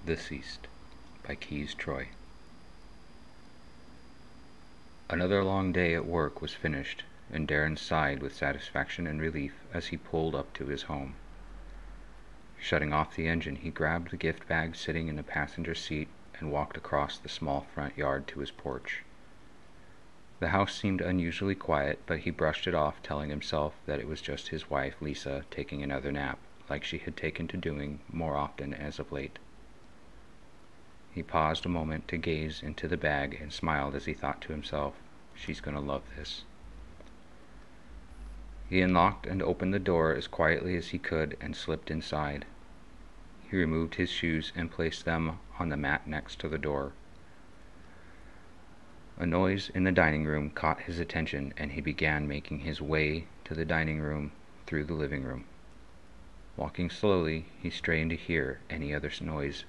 Deceased by Troi. Another long day at work was finished, and Darren sighed with satisfaction and relief as he pulled up to his home. Shutting off the engine, he grabbed the gift bag sitting in the passenger seat and walked across the small front yard to his porch. The house seemed unusually quiet, but he brushed it off, telling himself that it was just his wife, Lisa, taking another nap, like she had taken to doing more often as of late. He paused a moment to gaze into the bag and smiled as he thought to himself, "She's going to love this." He unlocked and opened the door as quietly as he could and slipped inside. He removed his shoes and placed them on the mat next to the door. A noise in the dining room caught his attention, and he began making his way to the dining room through the living room. Walking slowly, he strained to hear any other noise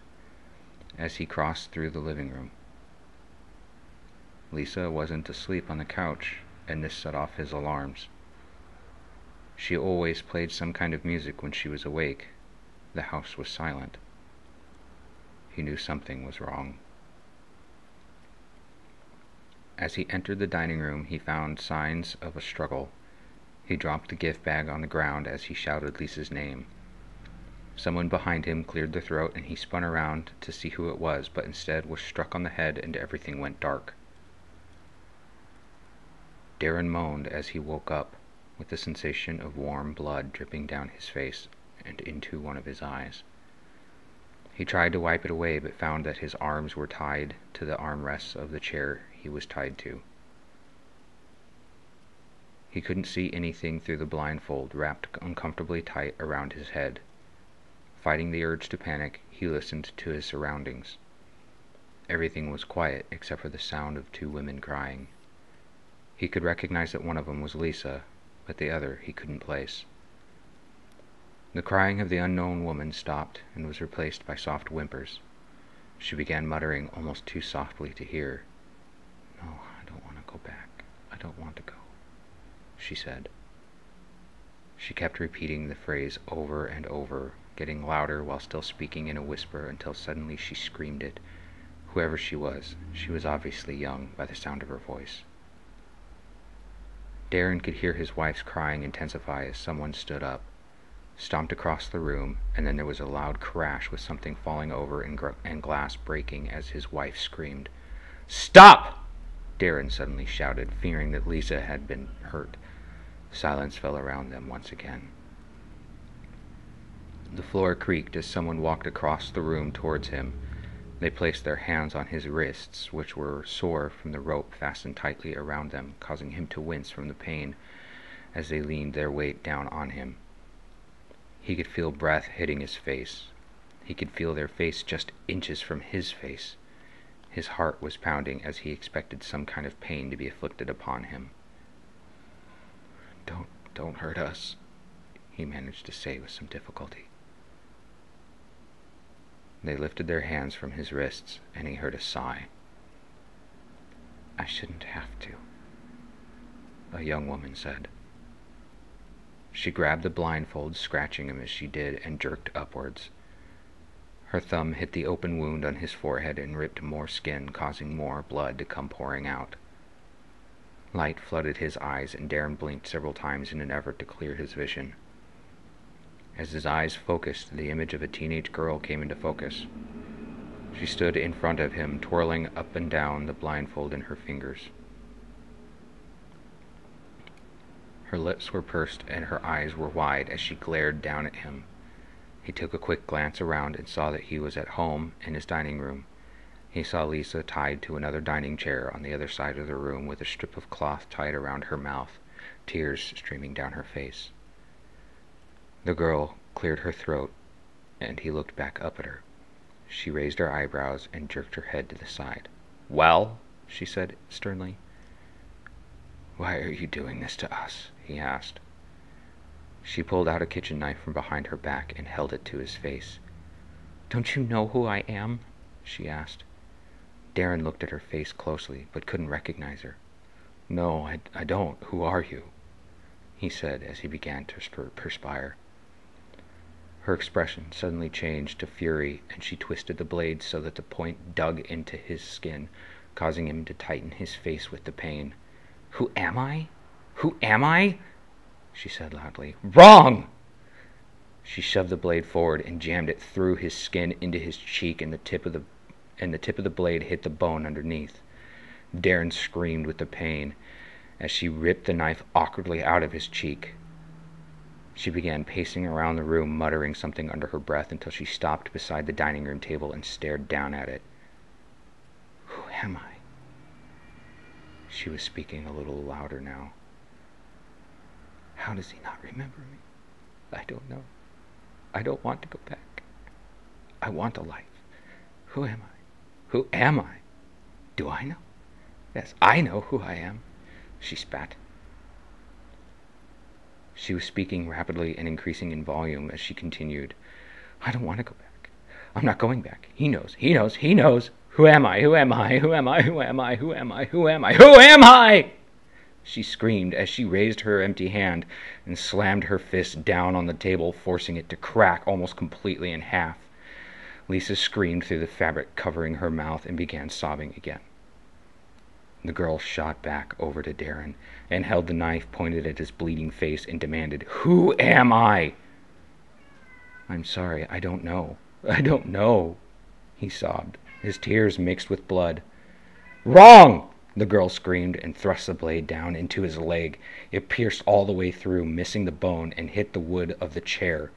as he crossed through the living room. Lisa wasn't asleep on the couch, and this set off his alarms. She always played some kind of music when she was awake. The house was silent. He knew something was wrong. As he entered the dining room, he found signs of a struggle. He dropped the gift bag on the ground as he shouted Lisa's name. Someone behind him cleared the throat, and he spun around to see who it was, but instead was struck on the head and everything went dark. Darren moaned as he woke up, with the sensation of warm blood dripping down his face and into one of his eyes. He tried to wipe it away, but found that his arms were tied to the armrests of the chair he was tied to. He couldn't see anything through the blindfold wrapped uncomfortably tight around his head. Fighting the urge to panic, he listened to his surroundings. Everything was quiet except for the sound of two women crying. He could recognize that one of them was Lisa, but the other he couldn't place. The crying of the unknown woman stopped and was replaced by soft whimpers. She began muttering almost too softly to hear. "No, I don't want to go back. I don't want to go," she said. She kept repeating the phrase over and over, getting louder while still speaking in a whisper until suddenly she screamed it. Whoever she was obviously young by the sound of her voice. Darren could hear his wife's crying intensify as someone stood up, stomped across the room, and then there was a loud crash with something falling over and glass breaking as his wife screamed. "Stop!" Darren suddenly shouted, fearing that Lisa had been hurt. Silence fell around them once again. The floor creaked as someone walked across the room towards him. They placed their hands on his wrists, which were sore from the rope fastened tightly around them, causing him to wince from the pain as they leaned their weight down on him. He could feel breath hitting his face. He could feel their face just inches from his face. His heart was pounding as he expected some kind of pain to be inflicted upon him. Don't hurt us," he managed to say with some difficulty. They lifted their hands from his wrists, and he heard a sigh. "I shouldn't have to," a young woman said. She grabbed the blindfold, scratching him as she did, and jerked upwards. Her thumb hit the open wound on his forehead and ripped more skin, causing more blood to come pouring out. Light flooded his eyes, and Darren blinked several times in an effort to clear his vision. As his eyes focused, the image of a teenage girl came into focus. She stood in front of him, twirling up and down the blindfold in her fingers. Her lips were pursed and her eyes were wide as she glared down at him. He took a quick glance around and saw that he was at home in his dining room. He saw Lisa tied to another dining chair on the other side of the room with a strip of cloth tied around her mouth, tears streaming down her face. The girl cleared her throat, and he looked back up at her. She raised her eyebrows and jerked her head to the side. "Well?" she said sternly. "Why are you doing this to us?" he asked. She pulled out a kitchen knife from behind her back and held it to his face. "Don't you know who I am?" she asked. Darren looked at her face closely, but couldn't recognize her. "No, I don't. Who are you?" he said as he began to perspire. Her expression suddenly changed to fury, and she twisted the blade so that the point dug into his skin, causing him to tighten his face with the pain. "Who am I? Who am I?" she said loudly. "Wrong!" She shoved the blade forward and jammed it through his skin into his cheek, and the tip of the blade hit the bone underneath. Darren screamed with the pain as she ripped the knife awkwardly out of his cheek. She began pacing around the room, muttering something under her breath until she stopped beside the dining room table and stared down at it. "Who am I?" She was speaking a little louder now. "How does he not remember me? I don't know. I don't want to go back. I want a life. Who am I? Who am I? Do I know? Yes, I know who I am," she spat. She was speaking rapidly and increasing in volume as she continued. "I don't want to go back. I'm not going back. He knows. He knows. He knows. Who am I? Who am I? Who am I? Who am I? Who am I? Who am I? Who am I?" she screamed as she raised her empty hand and slammed her fist down on the table, forcing it to crack almost completely in half. Lisa screamed through the fabric covering her mouth and began sobbing again. The girl shot back over to Darren and held the knife pointed at his bleeding face and demanded, "Who am I?" "I'm sorry, I don't know. I don't know," he sobbed, his tears mixed with blood. "Wrong!" the girl screamed and thrust the blade down into his leg. It pierced all the way through, missing the bone, and hit the wood of the chair.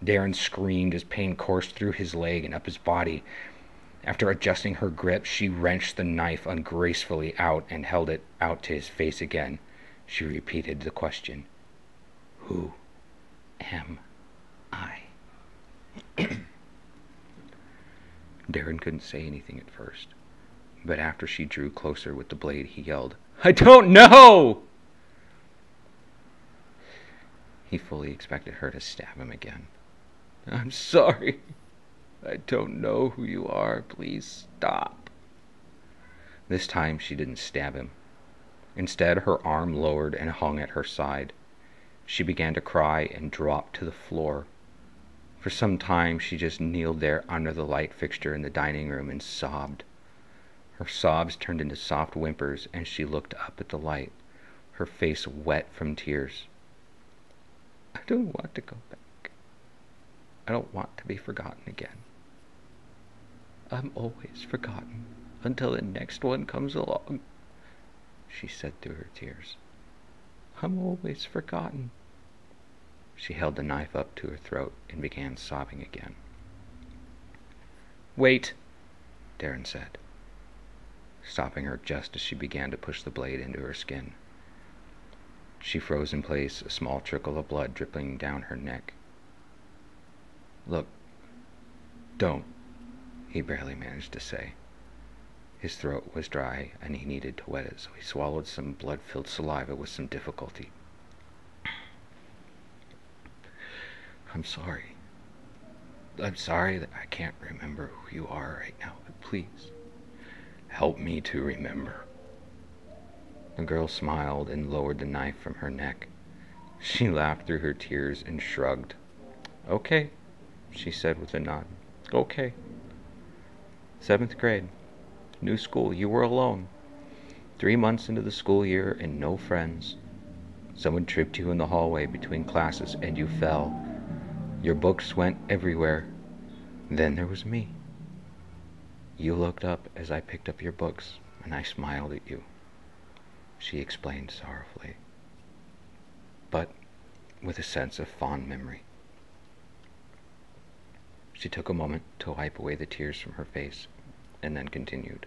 Darren screamed as pain coursed through his leg and up his body. After adjusting her grip, she wrenched the knife ungracefully out and held it out to his face again. She repeated the question. "Who am I?" Darren couldn't say anything at first, but after she drew closer with the blade, he yelled, "I don't know!" He fully expected her to stab him again. "I'm sorry. I don't know who you are. Please stop." This time she didn't stab him. Instead, her arm lowered and hung at her side. She began to cry and dropped to the floor. For some time she just kneeled there under the light fixture in the dining room and sobbed. Her sobs turned into soft whimpers and she looked up at the light, her face wet from tears. "I don't want to go back. I don't want to be forgotten again. I'm always forgotten until the next one comes along," she said through her tears. "I'm always forgotten." She held the knife up to her throat and began sobbing again. "Wait," Darren said, stopping her just as she began to push the blade into her skin. She froze in place, a small trickle of blood dripping down her neck. "Look, don't," he barely managed to say. His throat was dry and he needed to wet it, so he swallowed some blood-filled saliva with some difficulty. I'm sorry that I can't remember who you are right now, but please, help me to remember." The girl smiled and lowered the knife from her neck. She laughed through her tears and shrugged. "Okay," she said with a nod. "Okay. 7th grade. New school. You were alone. 3 months into the school year and no friends. Someone tripped you in the hallway between classes and you fell. Your books went everywhere. Then there was me. You looked up as I picked up your books, and I smiled at you," she explained sorrowfully, but with a sense of fond memory. She took a moment to wipe away the tears from her face, and then continued.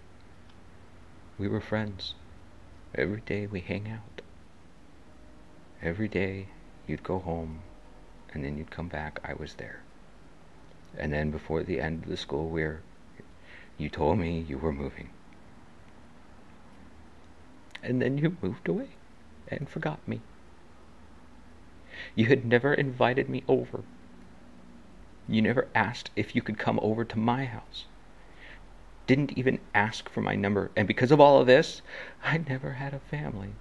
"We were friends. Every day we hang out. Every day you'd go home, and then you'd come back, I was there. And then before the end of the school year, you told me you were moving. And then you moved away and forgot me. You had never invited me over. You never asked if you could come over to my house. Didn't even ask for my number. And because of all of this, I never had a family.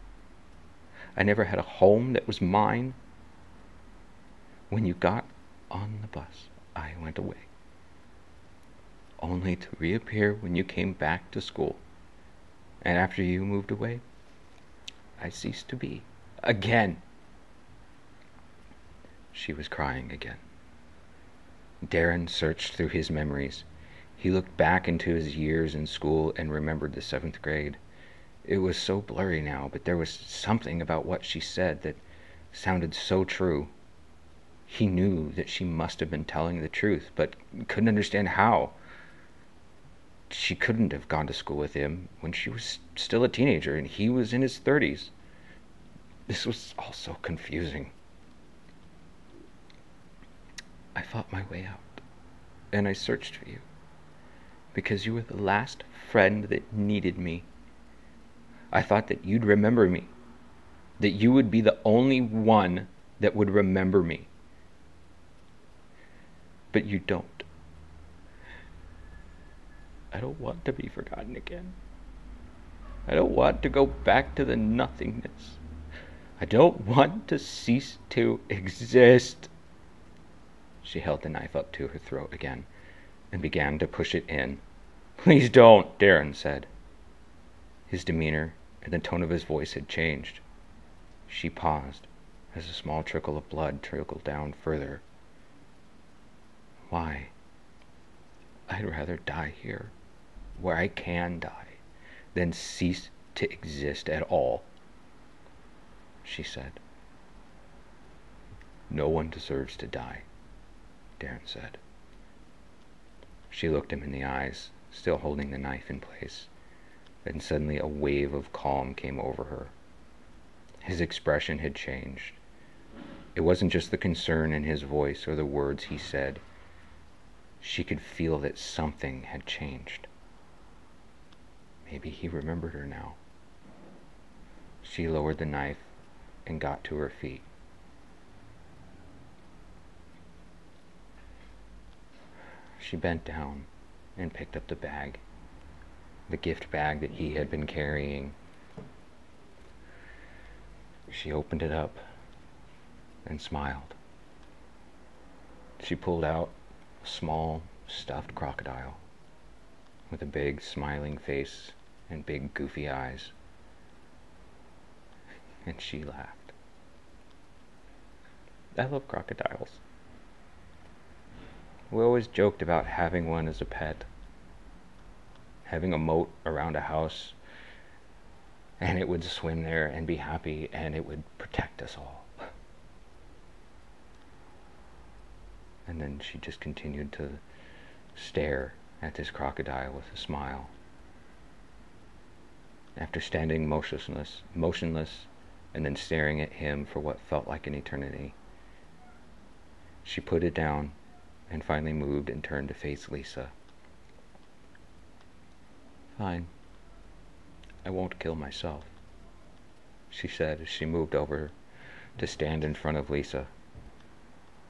I never had a home that was mine. When you got on the bus, I went away, only to reappear when you came back to school. And after you moved away, I ceased to be. Again." She was crying again. Darren searched through his memories. He looked back into his years in school and remembered the 7th grade. It was so blurry now, but there was something about what she said that sounded so true. He knew that she must have been telling the truth, but couldn't understand how. She couldn't have gone to school with him when she was still a teenager and he was in his 30s. This was all so confusing. "I fought my way out, and I searched for you, because you were the last friend that needed me. I thought that you'd remember me, that you would be the only one that would remember me. But you don't. I don't want to be forgotten again. I don't want to go back to the nothingness. I don't want to cease to exist." She held the knife up to her throat again and began to push it in. "Please don't," Darren said. His demeanor and the tone of his voice had changed. She paused as a small trickle of blood trickled down further. "Why? I'd rather die here, where I can die, than cease to exist at all," she said. "No one deserves to die," Darren said. She looked him in the eyes, still holding the knife in place. Then suddenly a wave of calm came over her. His expression had changed. It wasn't just the concern in his voice or the words he said. She could feel that something had changed. Maybe he remembered her now. She lowered the knife and got to her feet. She bent down and picked up the bag, the gift bag that he had been carrying. She opened it up and smiled. She pulled out a small, stuffed crocodile with a big, smiling face and big, goofy eyes. And she laughed. "I love crocodiles. We always joked about having one as a pet, having a moat around a house, and it would swim there and be happy, and it would protect us all." And then she just continued to stare at this crocodile with a smile. After standing motionless, and then staring at him for what felt like an eternity, she put it down and finally moved and turned to face Lisa. "Fine. I won't kill myself," she said as she moved over to stand in front of Lisa.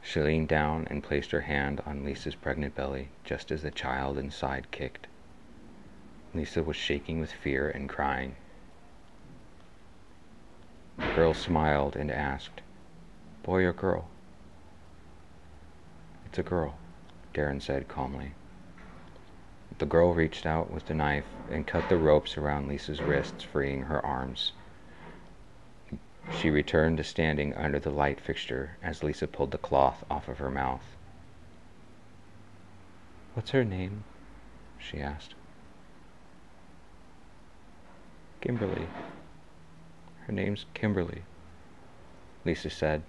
She leaned down and placed her hand on Lisa's pregnant belly just as the child inside kicked. Lisa was shaking with fear and crying. The girl smiled and asked, "Boy or girl?" "It's a girl," Darren said calmly. The girl reached out with the knife and cut the ropes around Lisa's wrists, freeing her arms. She returned to standing under the light fixture as Lisa pulled the cloth off of her mouth. "What's her name?" she asked. "Kimberly. Her name's Kimberly," Lisa said,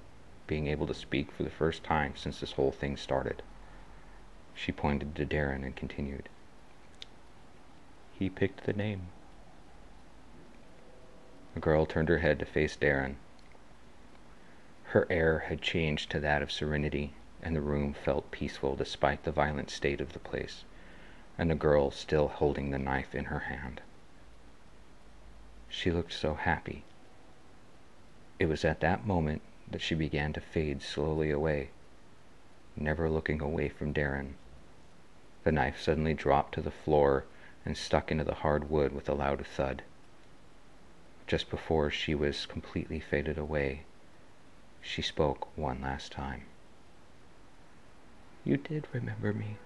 being able to speak for the first time since this whole thing started. She pointed to Darren and continued, "He picked the name." The girl turned her head to face Darren. Her air had changed to that of serenity, and the room felt peaceful despite the violent state of the place, and the girl still holding the knife in her hand. She looked so happy. It was at that moment that she began to fade slowly away, never looking away from Darren. The knife suddenly dropped to the floor and stuck into the hard wood with a loud thud. Just before she was completely faded away, she spoke one last time. "You did remember me.